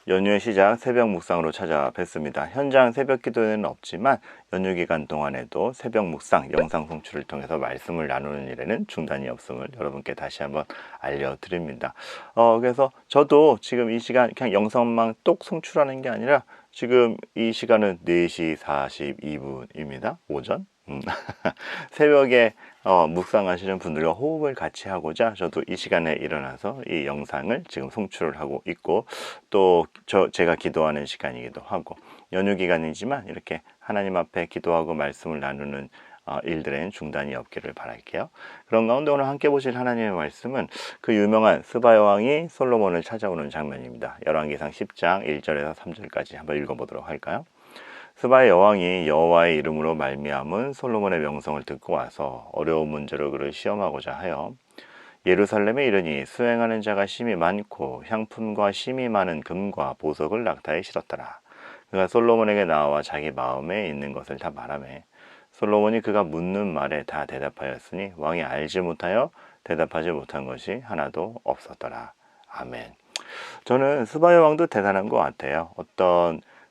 연휴의 시작 새벽 묵상으로 찾아뵙습니다. 현장 새벽 기도는 없지만 연휴 기간 동안에도 새벽 묵상 영상 송출을 통해서 말씀을 나누는 일에는 중단이 없음을 여러분께 다시 한번 알려드립니다. 그래서 저도 지금 이 시간 그냥 영상만 똑 송출하는 게 아니라 지금 이 시간은 4시 42분입니다. 오전. 새벽에 묵상하시는 분들과 호흡을 같이 하고자 저도 이 시간에 일어나서 이 영상을 지금 송출을 하고 있고, 또 제가 기도하는 시간이기도 하고, 연휴 기간이지만 이렇게 하나님 앞에 기도하고 말씀을 나누는 일들엔 중단이 없기를 바랄게요. 그런 가운데 오늘 함께 보실 하나님의 말씀은 그 유명한 스바 여왕이 솔로몬을 찾아오는 장면입니다. 열왕기상 10장 1절에서 3절까지 한번 읽어보도록 할까요? 스바의 여왕이 여호와의 이름으로 말미암은 솔로몬의 명성을 듣고 와서 어려운 문제로 그를 시험하고자 하여 예루살렘에 이르니 수행하는 자가 심히 많고 향품과 심히 많은 금과 보석을 낙타에 실었더라. 그가 솔로몬에게 나와 자기 마음에 있는 것을 다 말하매 솔로몬이 그가 묻는 말에 다 대답하였으니 왕이 알지 못하여 대답하지 못한 것이 하나도 없었더라. 아멘. 저는 스바 여왕도 대단한 것 같아요.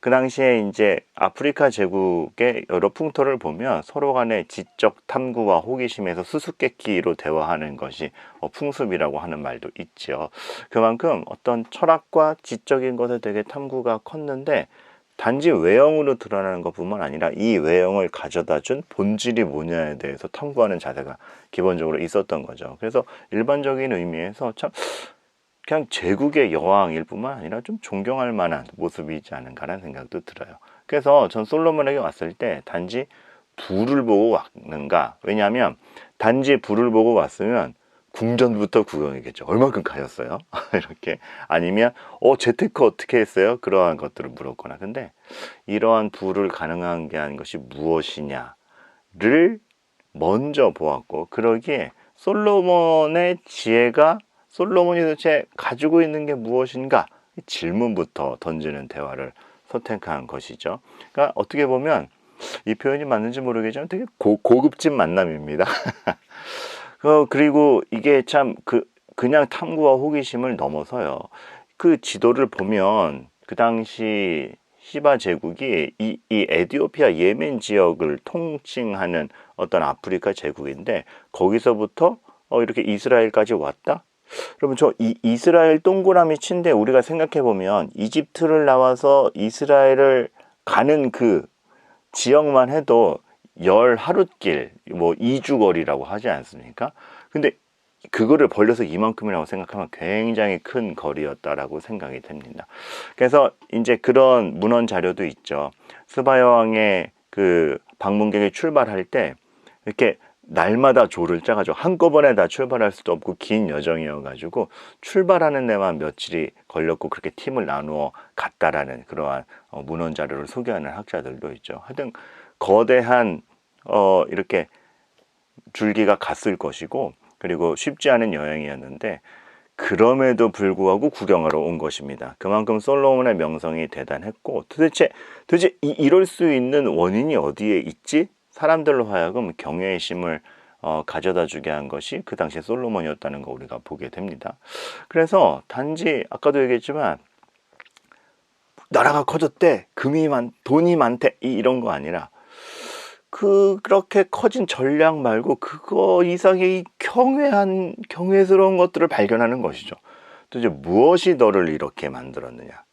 그 당시에 이제 아프리카 제국의 여러 풍토를 보면 서로 간의 지적 탐구와 호기심에서 수수께끼로 대화하는 것이 풍습이라고 하는 말도 있죠. 그만큼 어떤 철학과 지적인 것에 되게 탐구가 컸는데, 단지 외형으로 드러나는 것뿐만 아니라 이 외형을 가져다 준 본질이 뭐냐에 대해서 탐구하는 자세가 기본적으로 있었던 거죠. 그래서 일반적인 의미에서 참 그냥 제국의 여왕일 뿐만 아니라 좀 존경할 만한 모습이지 않은가라는 생각도 들어요. 그래서 전 솔로몬에게 왔을 때 단지 부를 보고 왔는가? 왜냐하면 단지 부를 보고 왔으면 궁전부터 구경이겠죠. 얼마큼 가셨어요? 이렇게. 아니면 재테크 어떻게 했어요? 그러한 것들을 물었거나. 근데 이러한 부를 가능하게 한 것이 무엇이냐를 먼저 보았고, 그러기에 솔로몬의 지혜가 솔로몬이 도대체 가지고 있는 게 무엇인가? 질문부터 던지는 대화를 선택한 것이죠. 그러니까 어떻게 보면 이 표현이 맞는지 모르겠지만 되게 고급진 만남입니다. 그리고 이게 참 그냥 탐구와 호기심을 넘어서요. 그 지도를 보면 그 당시 시바 제국이 이 에티오피아 예멘 지역을 통칭하는 어떤 아프리카 제국인데, 거기서부터 이렇게 이스라엘까지 왔다? 그러면 이스라엘 동그라미 친데 우리가 생각해 보면 이집트를 나와서 이스라엘을 가는 그 지역만 해도 10하룻길, 뭐 2주거리라고 하지 않습니까? 근데 그거를 벌려서 이만큼이라고 생각하면 굉장히 큰 거리였다라고 생각이 됩니다. 그래서 이제 그런 문헌 자료도 있죠. 스바 여왕의 그 방문객이 출발할 때 이렇게 날마다 조를 짜가지고 한꺼번에 다 출발할 수도 없고 긴 여정이어가지고 출발하는 데만 며칠이 걸렸고 그렇게 팀을 나누어 갔다라는 그러한 문헌 자료를 소개하는 학자들도 있죠. 하여튼 거대한 이렇게 줄기가 갔을 것이고, 그리고 쉽지 않은 여행이었는데 그럼에도 불구하고 구경하러 온 것입니다. 그만큼 솔로몬의 명성이 대단했고, 도대체 이럴 수 있는 원인이 어디에 있지? 사람들로 하여금 경외의 심을 가져다 주게 한 것이 그 당시 솔로몬이었다는 거 우리가 보게 됩니다. 그래서 단지 아까도 얘기했지만 나라가 커졌대, 돈이 많대, 이런 거 아니라 그렇게 커진 전략 말고 그거 이상의 경외스러운 것들을 발견하는 것이죠. 도대체 무엇이 너를 이렇게 만들었느냐?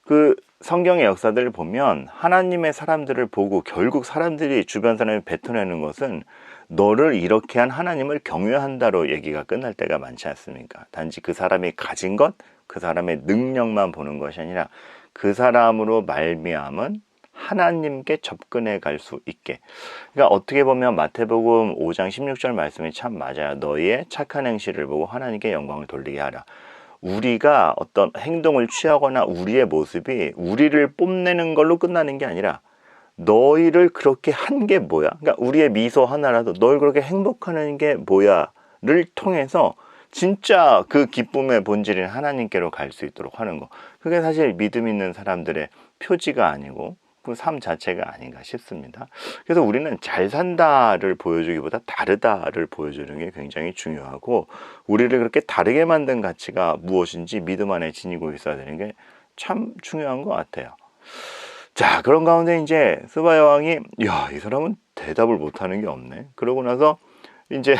그 성경의 역사들을 보면 하나님의 사람들을 보고 결국 사람들이 주변 사람이 뱉어내는 것은 너를 이렇게 한 하나님을 경외한다로 얘기가 끝날 때가 많지 않습니까? 단지 그 사람이 가진 것, 그 사람의 능력만 보는 것이 아니라 그 사람으로 말미암은 하나님께 접근해 갈 수 있게. 그러니까 어떻게 보면 마태복음 5장 16절 말씀이 참 맞아요. 너희의 착한 행실을 보고 하나님께 영광을 돌리게 하라. 우리가 어떤 행동을 취하거나 우리의 모습이 우리를 뽐내는 걸로 끝나는 게 아니라 너희를 그렇게 한 게 뭐야? 그러니까 우리의 미소 하나라도 너를 그렇게 행복하는 게 뭐야?를 통해서 진짜 그 기쁨의 본질인 하나님께로 갈 수 있도록 하는 거. 그게 사실 믿음 있는 사람들의 표지가 아니고 싶은 삶 자체가 아닌가 싶습니다. 그래서 우리는 잘 산다를 보여주기보다 다르다를 보여주는 게 굉장히 중요하고, 우리를 그렇게 다르게 만든 가치가 무엇인지 믿음 안에 지니고 있어야 되는 게 참 중요한 것 같아요. 자, 그런 가운데 이제 스바 여왕이 이 사람은 대답을 못하는 게 없네. 그러고 나서 이제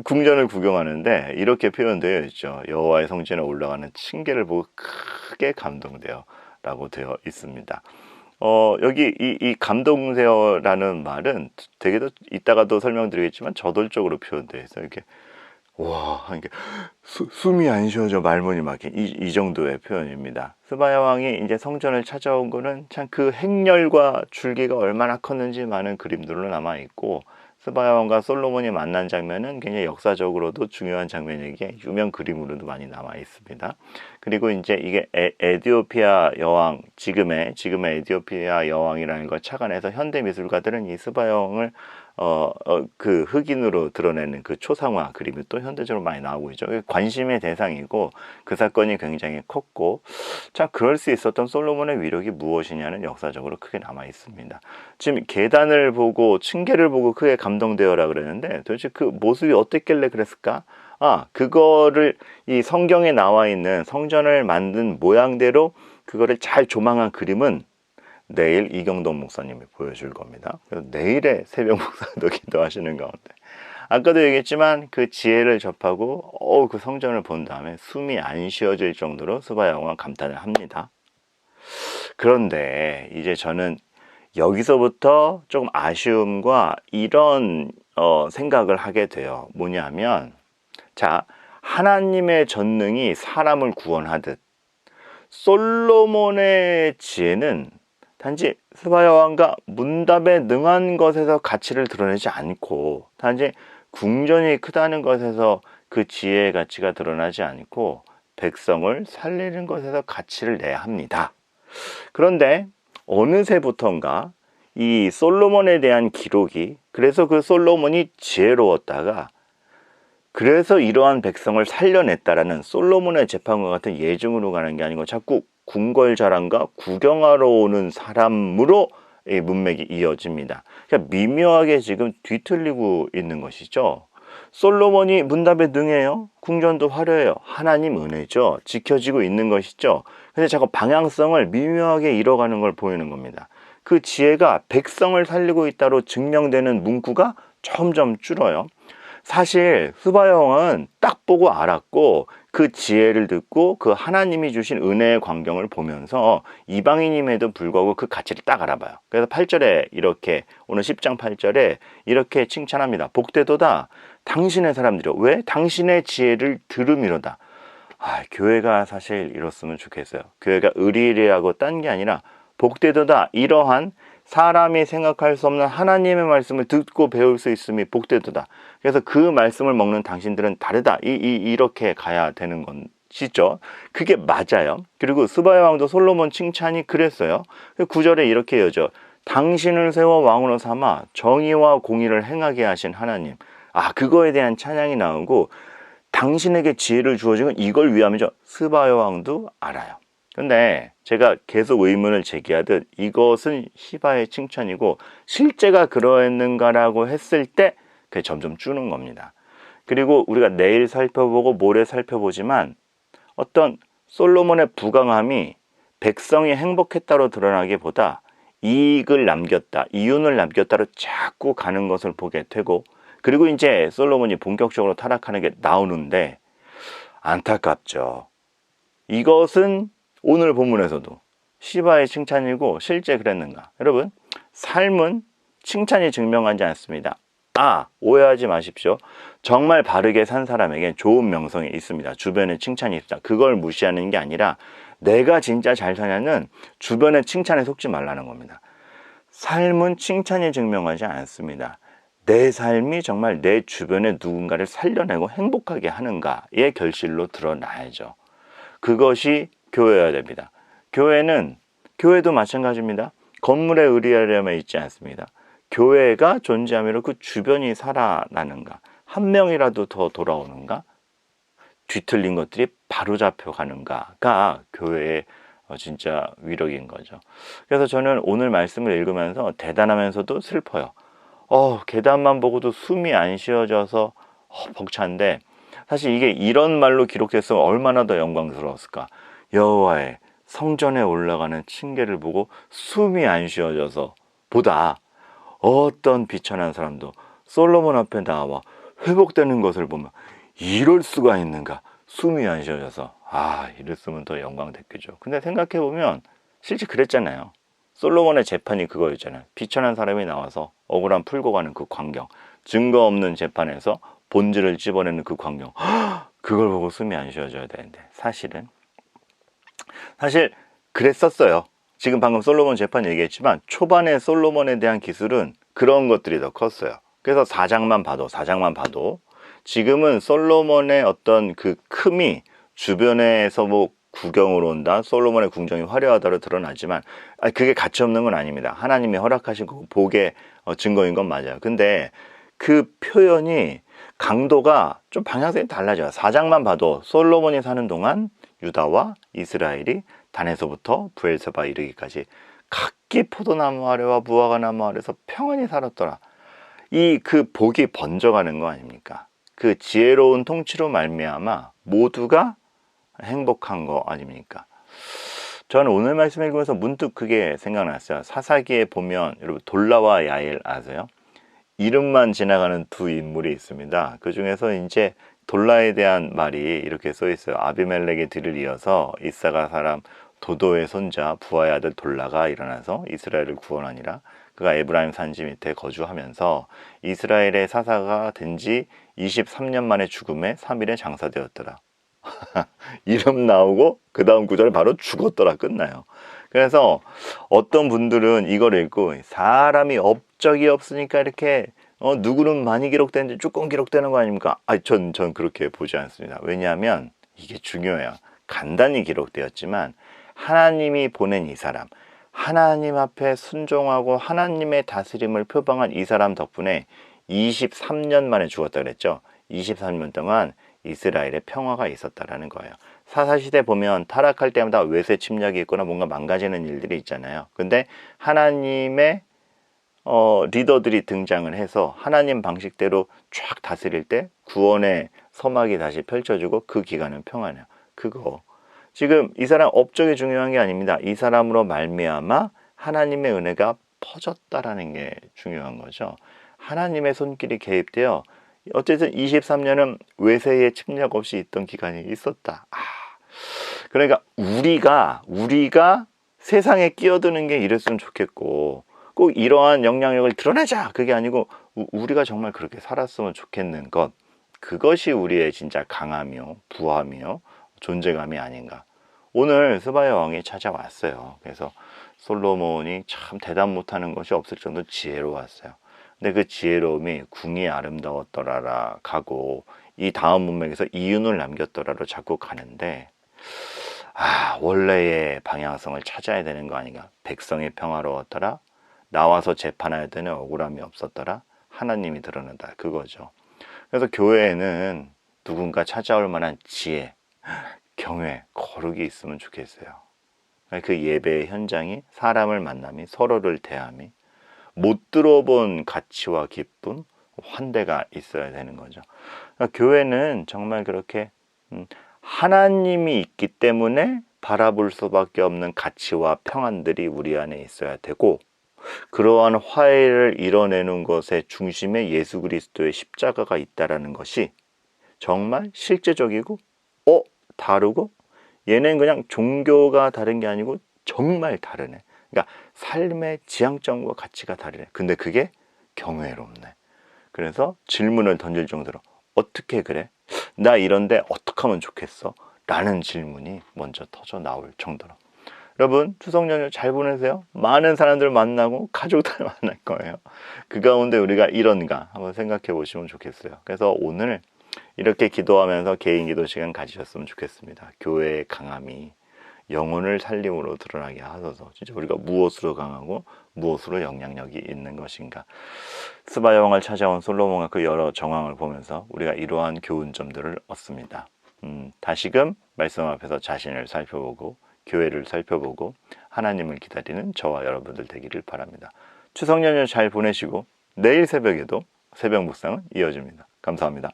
궁전을 구경하는데 이렇게 표현되어 있죠. 여호와의 성전에 올라가는 층계를 보고 크게 감동되어 라고 되어 있습니다. 여기 이 감동되어라는 말은 되게 더 이따가도 설명드리겠지만 저돌적으로 표현되어 있어요. 이렇게 와, 이게 숨이 안 쉬어져, 말문이 막힌 이 정도의 표현입니다. 스바야 왕이 이제 성전을 찾아온 거는 참 그 행렬과 줄기가 얼마나 컸는지 많은 그림들로 남아 있고, 스바야 왕과 솔로몬이 만난 장면은 굉장히 역사적으로도 중요한 장면이기에 유명 그림으로도 많이 남아 있습니다. 그리고 이제 이게 에티오피아 여왕, 지금의 에티오피아 여왕이라는 걸 착안해서 현대 미술가들은 이 스바야 왕을 그 흑인으로 드러내는 그 초상화 그림이 또 현대적으로 많이 나오고 있죠. 관심의 대상이고 그 사건이 굉장히 컸고, 자, 그럴 수 있었던 솔로몬의 위력이 무엇이냐는 역사적으로 크게 남아 있습니다. 지금 계단을 보고 층계를 보고 크게 감동되어라 그러는데 도대체 그 모습이 어땠길래 그랬을까? 그거를 이 성경에 나와 있는 성전을 만든 모양대로 그거를 잘 조망한 그림은 내일 이경동 목사님이 보여줄 겁니다. 그래서 내일의 새벽 목사도 기도하시는 가운데 아까도 얘기했지만 그 지혜를 접하고 그 성전을 본 다음에 숨이 안 쉬어질 정도로 스바야 왕은 감탄을 합니다. 그런데 이제 저는 여기서부터 조금 아쉬움과 이런 생각을 하게 돼요. 뭐냐면, 자, 하나님의 전능이 사람을 구원하듯 솔로몬의 지혜는 단지 스바야 왕과 문답에 능한 것에서 가치를 드러내지 않고, 단지 궁전이 크다는 것에서 그 지혜의 가치가 드러나지 않고 백성을 살리는 것에서 가치를 내야 합니다. 그런데 어느새부턴가 이 솔로몬에 대한 기록이, 그래서 그 솔로몬이 지혜로웠다가 그래서 이러한 백성을 살려냈다라는 솔로몬의 재판과 같은 예증으로 가는 게 아니고 자꾸 궁궐 자랑과 구경하러 오는 사람으로 이 문맥이 이어집니다. 그러니까 미묘하게 지금 뒤틀리고 있는 것이죠. 솔로몬이 문답에 능해요. 궁전도 화려해요. 하나님 은혜죠. 지켜지고 있는 것이죠. 근데 자꾸 방향성을 미묘하게 잃어가는 걸 보이는 겁니다. 그 지혜가 백성을 살리고 있다로 증명되는 문구가 점점 줄어요. 사실 스바야 왕은 딱 보고 알았고, 그 지혜를 듣고 그 하나님이 주신 은혜의 광경을 보면서 이방인임에도 불구하고 그 가치를 딱 알아봐요. 그래서 8절에 이렇게, 오늘 10장 8절에 이렇게 칭찬합니다. 복되도다 당신의 사람들이요. 왜? 당신의 지혜를 들음이로다. 교회가 사실 이렇으면 좋겠어요. 교회가 의리의리하고 딴 게 아니라 복되도다, 이러한 사람이 생각할 수 없는 하나님의 말씀을 듣고 배울 수 있음이 복되도다. 그래서 그 말씀을 먹는 당신들은 다르다. 이렇게 가야 되는 것이죠. 그게 맞아요. 그리고 스바야 왕도 솔로몬 칭찬이 그랬어요. 9절에 이렇게 이어져. 당신을 세워 왕으로 삼아 정의와 공의를 행하게 하신 하나님. 그거에 대한 찬양이 나오고, 당신에게 지혜를 주어진 건 이걸 위함이죠. 스바야 왕도 알아요. 근데 제가 계속 의문을 제기하듯 이것은 시바의 칭찬이고 실제가 그러했는가라고 했을 때 그게 점점 주는 겁니다. 그리고 우리가 내일 살펴보고 모레 살펴보지만 어떤 솔로몬의 부강함이 백성이 행복했다로 드러나기보다 이익을 남겼다, 이윤을 남겼다로 자꾸 가는 것을 보게 되고, 그리고 이제 솔로몬이 본격적으로 타락하는 게 나오는데 안타깝죠. 이것은 오늘 본문에서도 시바의 칭찬이고 실제 그랬는가? 여러분, 삶은 칭찬이 증명하지 않습니다. 오해하지 마십시오. 정말 바르게 산 사람에겐 좋은 명성이 있습니다. 주변에 칭찬이 있다. 그걸 무시하는 게 아니라 내가 진짜 잘 사냐는 주변의 칭찬에 속지 말라는 겁니다. 삶은 칭찬이 증명하지 않습니다. 내 삶이 정말 내 주변의 누군가를 살려내고 행복하게 하는가의 결실로 드러나야죠. 그것이 교회여야 됩니다. 교회도 마찬가지입니다. 건물에 의리하려면 있지 않습니다. 교회가 존재함으로 그 주변이 살아나는가, 한 명이라도 더 돌아오는가, 뒤틀린 것들이 바로잡혀 가는가가 교회의 진짜 위력인 거죠. 그래서 저는 오늘 말씀을 읽으면서 대단하면서도 슬퍼요. 계단만 보고도 숨이 안 쉬어져서 벅찬데, 사실 이게 이런 말로 기록됐으면 얼마나 더 영광스러웠을까. 여호와의 성전에 올라가는 층계를 보고 숨이 안 쉬어져서 보다 어떤 비천한 사람도 솔로몬 앞에 나와 회복되는 것을 보면 이럴 수가 있는가, 숨이 안 쉬어져서 이랬으면 더 영광됐겠죠. 근데 생각해보면 실제 그랬잖아요. 솔로몬의 재판이 그거였잖아요. 비천한 사람이 나와서 억울함 풀고 가는 그 광경, 증거 없는 재판에서 본질을 찝어내는 그 광경, 그걸 보고 숨이 안 쉬어져야 되는데 사실 그랬었어요. 지금 방금 솔로몬 재판 얘기했지만 초반에 솔로몬에 대한 기술은 그런 것들이 더 컸어요. 그래서 4장만 봐도 지금은 솔로몬의 어떤 그 큼이 주변에서 뭐 구경으로 온다, 솔로몬의 궁정이 화려하다로 드러나지만 그게 가치없는 건 아닙니다. 하나님이 허락하신 그 복의 증거인 건 맞아요. 근데 그 표현이 강도가 좀 방향성이 달라져요. 4장만 봐도 솔로몬이 사는 동안 유다와 이스라엘이 단에서부터 브엘세바 이르기까지 각기 포도나무 아래와 무화과 나무 아래서 평안히 살았더라. 이 그 복이 번져가는 거 아닙니까? 그 지혜로운 통치로 말미암아 모두가 행복한 거 아닙니까? 저는 오늘 말씀 읽으면서 문득 그게 생각났어요. 사사기에 보면 여러분 돌라와 야엘 아세요? 이름만 지나가는 두 인물이 있습니다. 그 중에서 이제 돌라에 대한 말이 이렇게 써 있어요. 아비멜렉의 뒤를 이어서 이사가 사람 도도의 손자 부하의 아들 돌라가 일어나서 이스라엘을 구원하니라. 그가 에브라임 산지 밑에 거주하면서 이스라엘의 사사가 된 지 23년 만에 죽음에 3일에 장사되었더라. 이름 나오고 그 다음 구절 바로 죽었더라 끝나요. 그래서 어떤 분들은 이걸 읽고 사람이 업적이 없으니까 이렇게 누구는 많이 기록되는데 조금 기록되는 거 아닙니까? 전 그렇게 보지 않습니다. 왜냐하면 이게 중요해요. 간단히 기록되었지만 하나님이 보낸 이 사람, 하나님 앞에 순종하고 하나님의 다스림을 표방한 이 사람 덕분에 23년 만에 죽었다 그랬죠. 23년 동안 이스라엘에 평화가 있었다라는 거예요. 사사시대 보면 타락할 때마다 외세 침략이 있거나 뭔가 망가지는 일들이 있잖아요. 근데 하나님의 리더들이 등장을 해서 하나님 방식대로 쫙 다스릴 때 구원의 서막이 다시 펼쳐지고 그 기간은 평안해요. 그거 지금 이 사람 업적이 중요한 게 아닙니다. 이 사람으로 말미암아 하나님의 은혜가 퍼졌다라는 게 중요한 거죠. 하나님의 손길이 개입되어 어쨌든 23년은 외세의 침략 없이 있던 기간이 있었다. 그러니까 우리가 세상에 끼어드는 게 이랬으면 좋겠고 꼭 이러한 영향력을 드러내자 그게 아니고 우리가 정말 그렇게 살았으면 좋겠는 것, 그것이 우리의 진짜 강함이요 부함이요 존재감이 아닌가. 오늘 스바야 왕이 찾아왔어요. 그래서 솔로몬이 참 대답 못하는 것이 없을 정도로 지혜로웠어요. 근데 그 지혜로움이 궁이 아름다웠더라라 가고 이 다음 문맥에서 이윤을 남겼더라로 자꾸 가는데 원래의 방향성을 찾아야 되는 거 아닌가. 백성이 평화로웠더라, 나와서 재판해야 되는 억울함이 없었더라, 하나님이 드러난다 그거죠. 그래서 교회에는 누군가 찾아올 만한 지혜, 경외, 거룩이 있으면 좋겠어요. 그 예배의 현장이 사람을 만남이 서로를 대함이 못 들어본 가치와 기쁨, 환대가 있어야 되는 거죠. 그러니까 교회는 정말 그렇게 하나님이 있기 때문에 바라볼 수밖에 없는 가치와 평안들이 우리 안에 있어야 되고 그러한 화해를 이뤄내는 것의 중심에 예수 그리스도의 십자가가 있다라는 것이 정말 실제적이고 다르고 얘는 그냥 종교가 다른 게 아니고 정말 다르네. 그러니까 삶의 지향점과 가치가 다르네. 근데 그게 경외롭네. 그래서 질문을 던질 정도로 어떻게 그래? 나 이런데 어떻게 하면 좋겠어? 라는 질문이 먼저 터져 나올 정도로. 여러분 추석 연휴 잘 보내세요. 많은 사람들 만나고 가족들 만날 거예요. 그 가운데 우리가 이런가 한번 생각해 보시면 좋겠어요. 그래서 오늘 이렇게 기도하면서 개인 기도 시간 가지셨으면 좋겠습니다. 교회의 강함이 영혼을 살림으로 드러나게 하소서. 진짜 우리가 무엇으로 강하고 무엇으로 영향력이 있는 것인가. 스바야 왕을 찾아온 솔로몬과 그 여러 정황을 보면서 우리가 이러한 교훈점들을 얻습니다. 다시금 말씀 앞에서 자신을 살펴보고 교회를 살펴보고 하나님을 기다리는 저와 여러분들 되기를 바랍니다. 추석 연휴 잘 보내시고 내일 새벽에도 새벽 묵상은 이어집니다. 감사합니다.